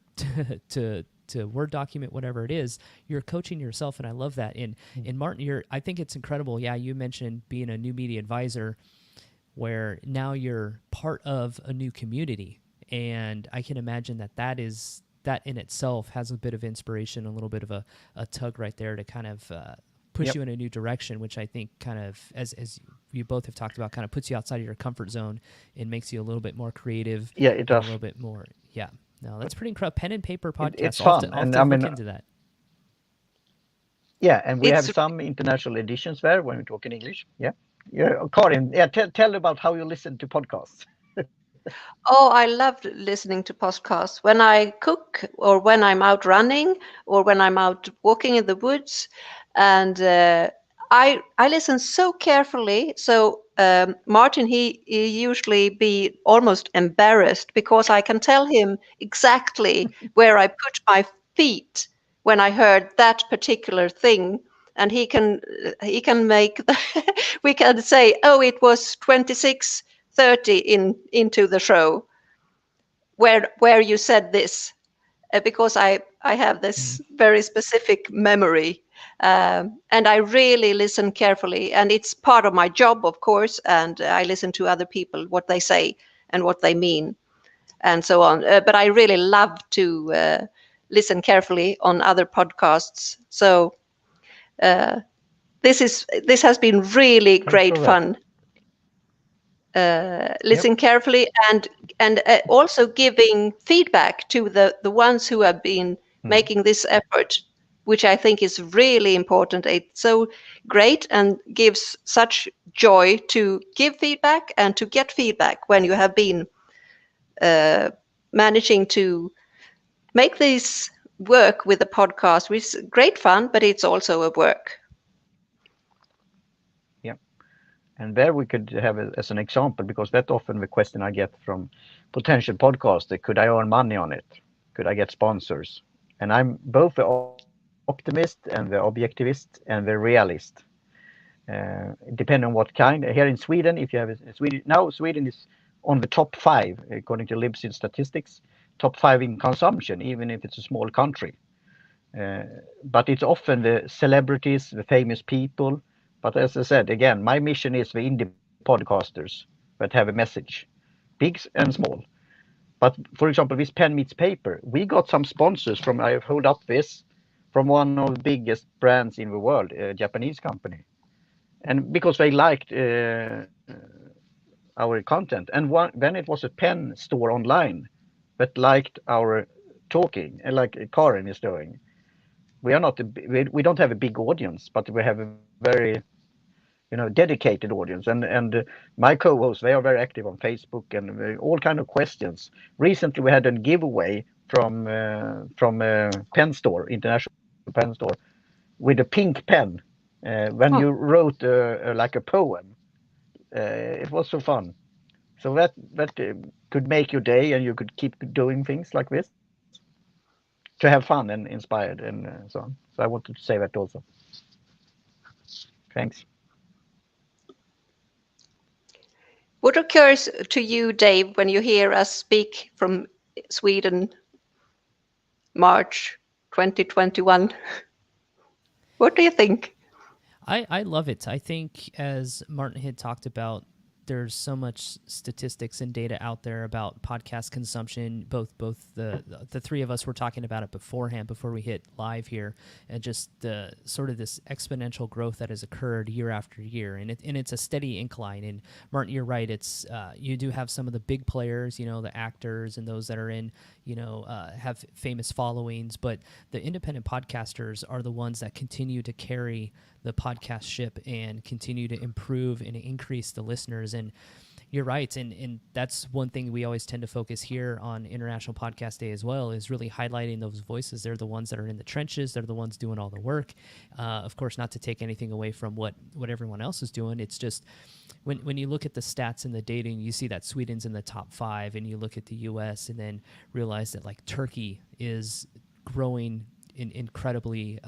to Word document, whatever it is, you're coaching yourself. And I love that. And Martin, I think it's incredible. Yeah, you mentioned being a new media advisor where now you're part of a new community. And I can imagine that in itself has a bit of inspiration, a little bit of a tug right there to kind of push Yep. you in a new direction, which I think kind of, as you both have talked about, kind of puts you outside of your comfort zone and makes you a little bit more creative Yeah, it and a does. little bit more, yeah. No, that's pretty incredible. Pen and paper It's podcast. fun, I'll have and to I look mean, into that. yeah, and we It's have some international editions there when we talk in English. Yeah, yeah, Karin, yeah, tell about how you listen to podcasts. Oh, I love listening to podcasts when I cook or when I'm out running or when I'm out walking in the woods, and I listen so carefully. So Martin, he usually be almost embarrassed because I can tell him exactly where I put my feet when I heard that particular thing, and he can make we can say, oh, it was 26:30 into the show where you said this, because I have this very specific memory, and I really listen carefully, and it's part of my job, of course, and I listen to other people what they say and what they mean and so on. But I really love to listen carefully on other podcasts. So uh, this has been really Thanks great for that. fun. Yep. Listen carefully and also giving feedback to the ones who have been Mm. making this effort, which I think is really important. It's so great and gives such joy to give feedback and to get feedback when you have been managing to make this work with the podcast, which is great fun, but it's also a work. Yeah. And there we could have it as an example, because that's often the question I get from potential podcasters. Could I earn money on it? Could I get sponsors? And I'm both the optimist and the objectivist and the realist. Depending on what kind. Here in Sweden, if you have a Sweden now, Sweden is on the top 5 according to Libsyn statistics, top 5 in consumption, even if it's a small country. But it's often the celebrities, the famous people. But as I said, again, my mission is the indie podcasters that have a message, big and small. But for example, this Pen Meets Paper, we got some sponsors from, I hold up this, from one of the biggest brands in the world, a Japanese company, and because they liked our content. And then it was a pen store online that liked our talking, like Carin is doing. We are not we don't have a big audience, but we have a very dedicated audience. And my co-hosts, they are very active on Facebook and all kind of questions. Recently, we had a giveaway from a pen store, international pen store, with a pink pen. When Oh, you wrote like a poem, it was so fun. So that could make your day, and you could keep doing things like this to have fun and inspired and so on. So I wanted to say that also. Thanks. what occurs to you, Dave, when you hear us speak from Sweden, March 2021? What do you think? I love it. I think, as Martin had talked about, there's so much statistics and data out there about podcast consumption. Both the three of us were talking about it beforehand, before we hit live here, and just the sort of this exponential growth that has occurred year after year, and it's a steady incline. And Martin, you're right. It's you do have some of the big players, the actors and those that are in, have famous followings, but the independent podcasters are the ones that continue to carry the podcast ship and continue to improve and increase the listeners. And you're right. And that's one thing we always tend to focus here on International Podcast Day as well, is really highlighting those voices. They're the ones that are in the trenches. They're the ones doing all the work. Of course, not to take anything away from what everyone else is doing. It's just when you look at the stats and the data, and you see that Sweden's in the top 5, and you look at the US and then realize that like Turkey is growing incredibly,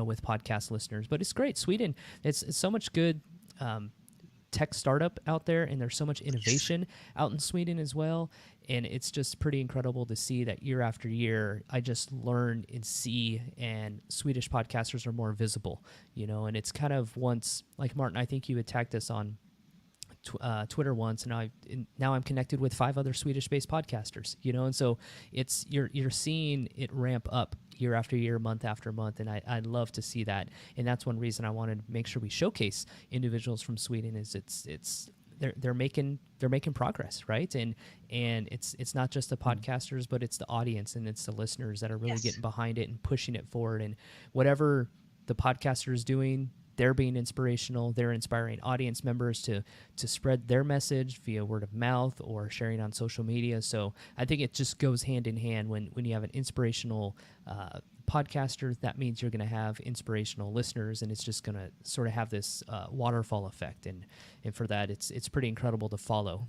with podcast listeners. But it's great. Sweden, it's so much good tech startup out there, and there's so much innovation out in Sweden as well. And it's just pretty incredible to see that year after year, I just learn and see, and Swedish podcasters are more visible, and it's kind of, once, like Martin, I think you attacked us on Twitter once, and now I'm connected with 5 other Swedish-based podcasters, and so it's you're seeing it ramp up year after year, month after month, and I love to see that. And that's one reason I wanted to make sure we showcase individuals from Sweden, is it's they're making progress, right? And it's not just the podcasters, but it's the audience and it's the listeners that are really getting behind it and pushing it forward. And whatever the podcaster is doing, they're being inspirational. They're inspiring audience members to spread their message via word of mouth or sharing on social media. So I think it just goes hand in hand. When you have an inspirational podcaster, that means you're going to have inspirational listeners, and it's just going to sort of have this waterfall effect. And for that, it's pretty incredible to follow.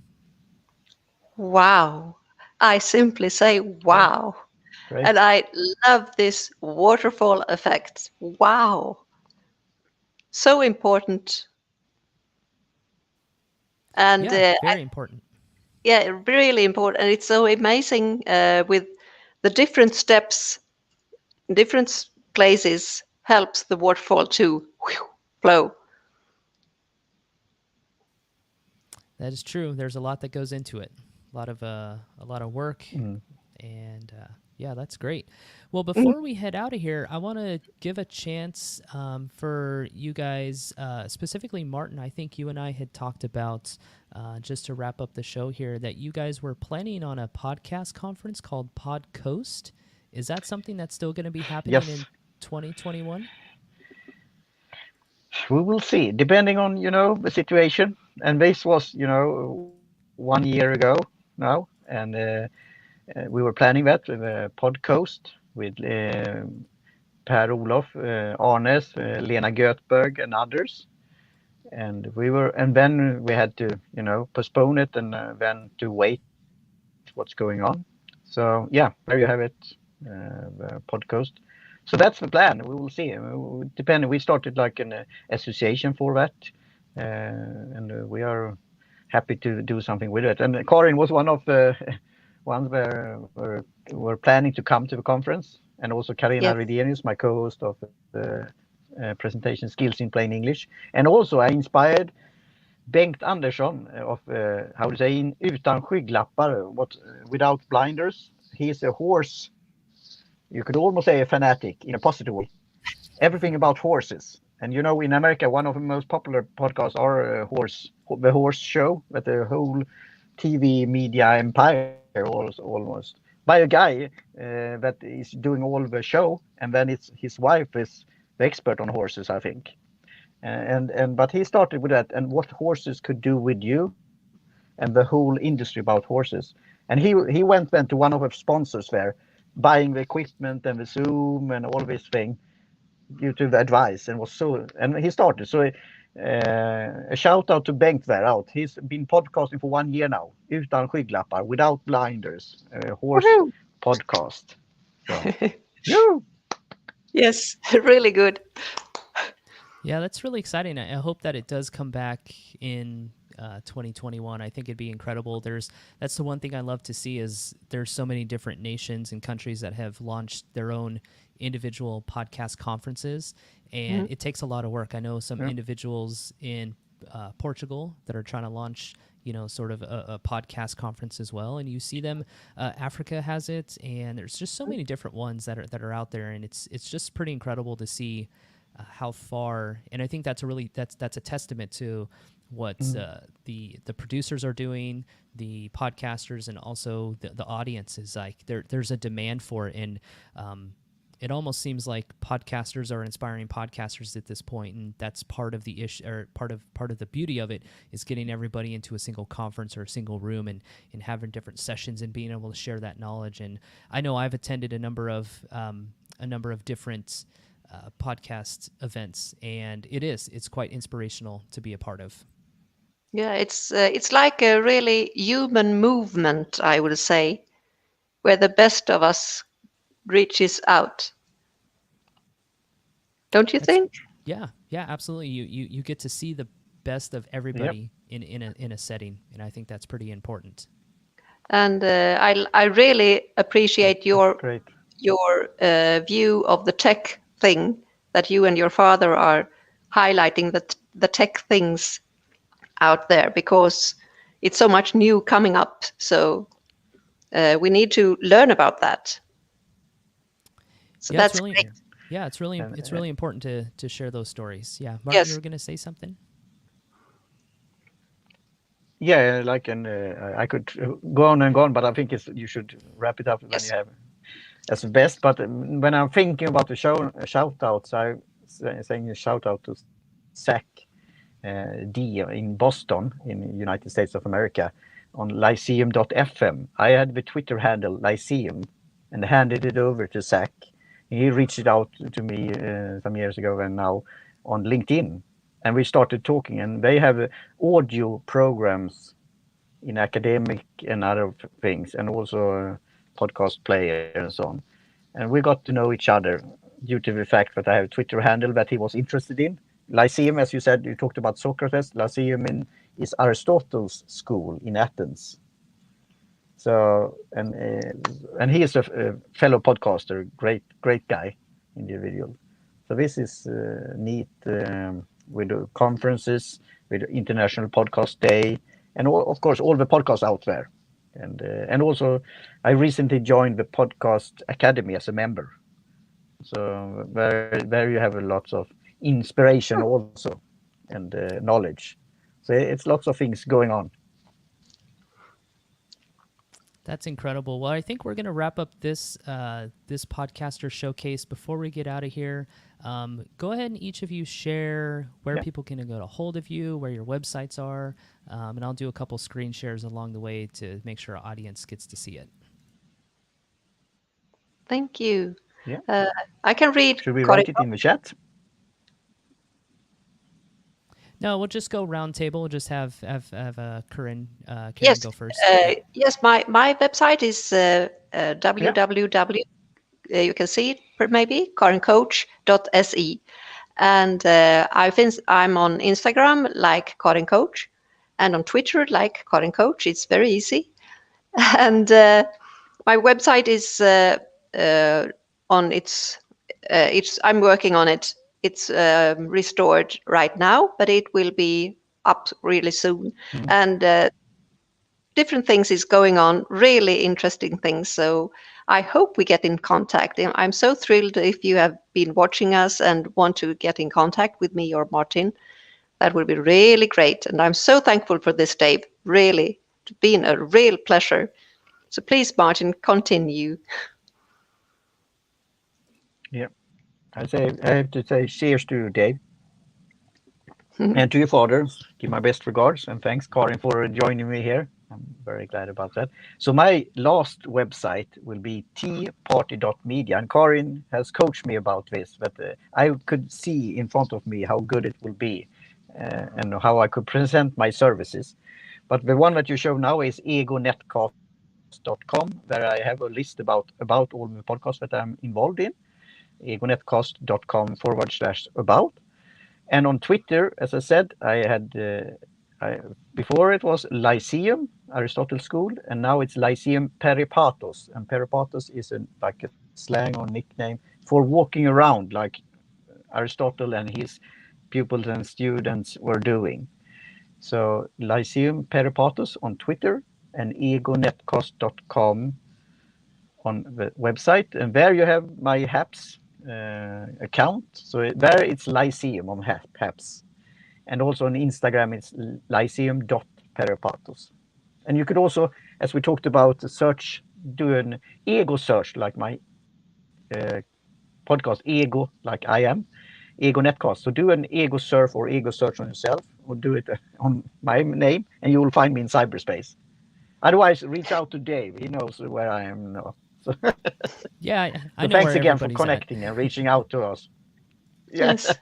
Wow. I simply say wow. Great. And I love this waterfall effect. Wow. So important. And Yeah, very important. yeah, really important. And it's so amazing with the different steps, different places helps the waterfall to flow. That is true. There's a lot that goes into it. A lot of work, and yeah, that's great. Well, before we head out of here, I want to give a chance for you guys, specifically Martin. I think you and I had talked about, just to wrap up the show here, that you guys were planning on a podcast conference called Pod Coast. Is that something that's still going to be happening in 2021? We will see, depending on the situation. And this was 1 year ago now, and we were planning that with Pod Coast with Per-Olof, Arnes, Lena Göthberg, and others. And then we had to postpone it, and then to wait what's going on. So yeah, there you have it, the Pod Coast. So that's the plan. We will see. Depending, we started like an association for that, and we are happy to do something with it. And Carin was one of the ones where were planning to come to the conference, and also Carina Yes. Redenius, my co-host of the presentation Skills in Plain English. And also I inspired Bengt Andersson of how to say, utan skygglappar, without blinders. He's a horse you could almost say a fanatic in a positive way. Everything about horses. And you know, in America, one of the most popular podcasts are the horse show, that the whole TV media empire almost by a guy that is doing all the show, and then it's his wife is the expert on horses, I think. And but he started with that and what horses could do with you, and the whole industry about horses. And he went then to one of the sponsors there, buying the equipment and the Zoom and all this thing due to the advice, and was so, and he started. So a shout out to Bengt there out. He's been podcasting for 1 year now, utan skygglappar, without blinders, horse Woohoo! podcast. So, yeah. Yes, really good. Yeah, that's really exciting. I hope that it does come back in 2021. I think it'd be incredible. That's the one thing I love to see is there's so many different nations and countries that have launched their own individual podcast conferences, and it takes a lot of work. I know some individuals in Portugal that are trying to launch, sort of a podcast conference as well, and you see them. Africa has it, and there's just so many different ones that are out there, and it's just pretty incredible to see how far. And I think that's a testament to what the producers are doing, the podcasters, and also the audience is like. There's a demand for it, and it almost seems like podcasters are inspiring podcasters at this point, and that's part of the issue, or part of the beauty of it is getting everybody into a single conference or a single room and having different sessions and being able to share that knowledge. And I know I've attended a number of different podcast events, and it's quite inspirational to be a part of. Yeah, it's like a really human movement, I would say, where the best of us reaches out. Don't you think? Yeah, absolutely. You get to see the best of everybody in a setting, and I think that's pretty important. And I really appreciate your Great. view of the tech thing, that you and your father are highlighting the tech things out there, because it's so much new coming up. So we need to learn about that. So Yeah, that's great. Yeah, it's really important to share those stories. Yeah, Martin, Yes. you were going to say something? Yeah, like, and I could go on and go on, but I think you should wrap it up when Yes. you have as the best. But when I'm thinking about the shout outs, I'm saying a shout out to Zach D in Boston, in the United States of America, on Lyceum.fm. I had the Twitter handle Lyceum and handed it over to Zach. He reached out to me some years ago, and now on LinkedIn, and we started talking. And they have audio programs in academic and other things, and also podcast player and so on. And we got to know each other due to the fact that I have a Twitter handle that he was interested in. Lyceum, as you said, you talked about Socrates. Lyceum is Aristotle's school in Athens. So, and he is a fellow podcaster, great guy, individual. So this is neat. We do conferences, we do International Podcast Day, and of course all the podcasts out there. And also, I recently joined the Podcast Academy as a member. So there you have a lots of inspiration also, and knowledge. So it's lots of things going on. That's incredible. Well, I think we're going to wrap up this podcaster showcase. Before we get out of here, go ahead and each of you share where people can get a hold of you, where your websites are, and I'll do a couple screen shares along the way to make sure our audience gets to see it. Thank you. Yeah. I can read. Should we write it in the chat? No, we'll just go round table. We'll just have Carin Yes. go first. Yes, my website is www. You can see it maybe carincoach.se, and I'm on Instagram like Carin Coach, and on Twitter like Carin Coach. It's very easy, and my website is on its. I'm working on it. It's restored right now, but it will be up really soon. And different things is going on, really interesting things. So I hope we get in contact. I'm so thrilled if you have been watching us and want to get in contact with me or Martin. That would be really great. And I'm so thankful for this, Dave. Really, it's been a real pleasure. So please, Martin, continue. Yeah. I have to say cheers to you, Dave, and to your father. Give my best regards and thanks, Carin, for joining me here. I'm very glad about that. So my last website will be tparty.media, and Carin has coached me about this, but I could see in front of me how good it will be and how I could present my services. But the one that you show now is egonetcast.com, where I have a list about all the podcasts that I'm involved in. egonetcast.com/about. And on Twitter, as I said, before it was Lyceum, Aristotle School, and now it's Lyceum Peripatos. And Peripatos is like a slang or nickname for walking around like Aristotle and his pupils and students were doing. So Lyceum Peripatos on Twitter and egonetcast.com on the website. And there you have my HAPS account. So there it's Lyceum on HAPS. And also on Instagram, it's lyceum.peripatos. And you could also, as we talked about, do an ego search like my podcast, Ego, like I am, Ego Netcast. So do an ego surf or ego search on yourself, or do it on my name, and you will find me in cyberspace. Otherwise, reach out to Dave. He knows where I am now. So, Yeah, I so know thanks where again for everybody's at. connecting and reaching out to us. Yeah. Yes.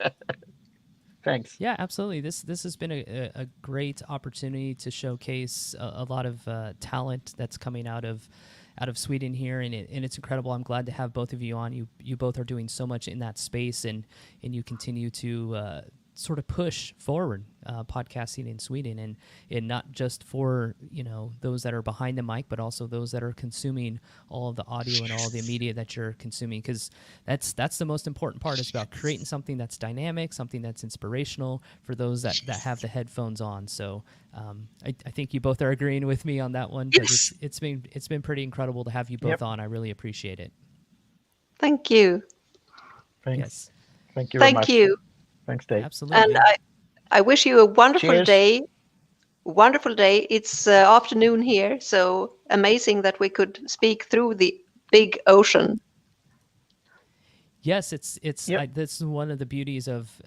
Thanks. Yeah, absolutely. This has been a great opportunity to showcase a lot of talent that's coming out of Sweden here, and it's incredible. I'm glad to have both of you on. You both are doing so much in that space, and you continue to sort of push forward podcasting in Sweden, and not just for those that are behind the mic, but also those that are consuming all of the audio and all of the media that you're consuming, because that's the most important part. Is about creating something that's dynamic, something that's inspirational for those that have the headphones on. So I think you both are agreeing with me on that one, because it's been pretty incredible to have you both on. I really appreciate it. Thank you. Thanks. Yes. Thank you very much. Thank you. Thanks, Dave. Absolutely. And I wish you a wonderful Cheers. day. Wonderful day. It's afternoon here, so amazing that we could speak through the big ocean. Yes, it's Yep. this is one of the beauties of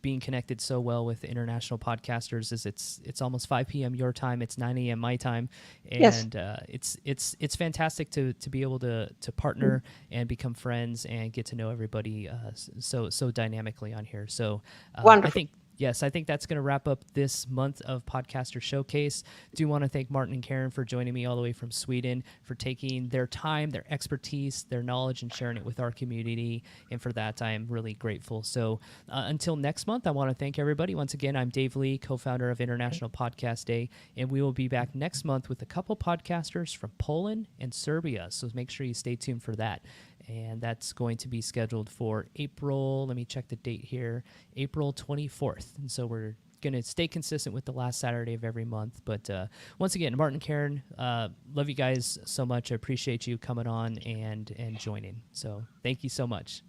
being connected so well with international podcasters. Is it's almost 5 p.m. your time, it's 9 a.m. my time, and Yes. it's fantastic to be able to partner and become friends and get to know everybody so dynamically on here. So Wonderful. I think that's going to wrap up this month of Podcaster Showcase. Do want to thank Martin and Carin for joining me all the way from Sweden, for taking their time, their expertise, their knowledge, and sharing it with our community. And for that, I am really grateful. So until next month, I want to thank everybody. Once again, I'm Dave Lee, co-founder of International Podcast Day, and we will be back next month with a couple podcasters from Poland and Serbia. So make sure you stay tuned for that. And that's going to be scheduled for April, let me check the date here, April 24th. And so we're going to stay consistent with the last Saturday of every month. But once again, Martin, Carin, love you guys so much. I appreciate you coming on and joining. So thank you so much.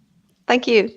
Thank you.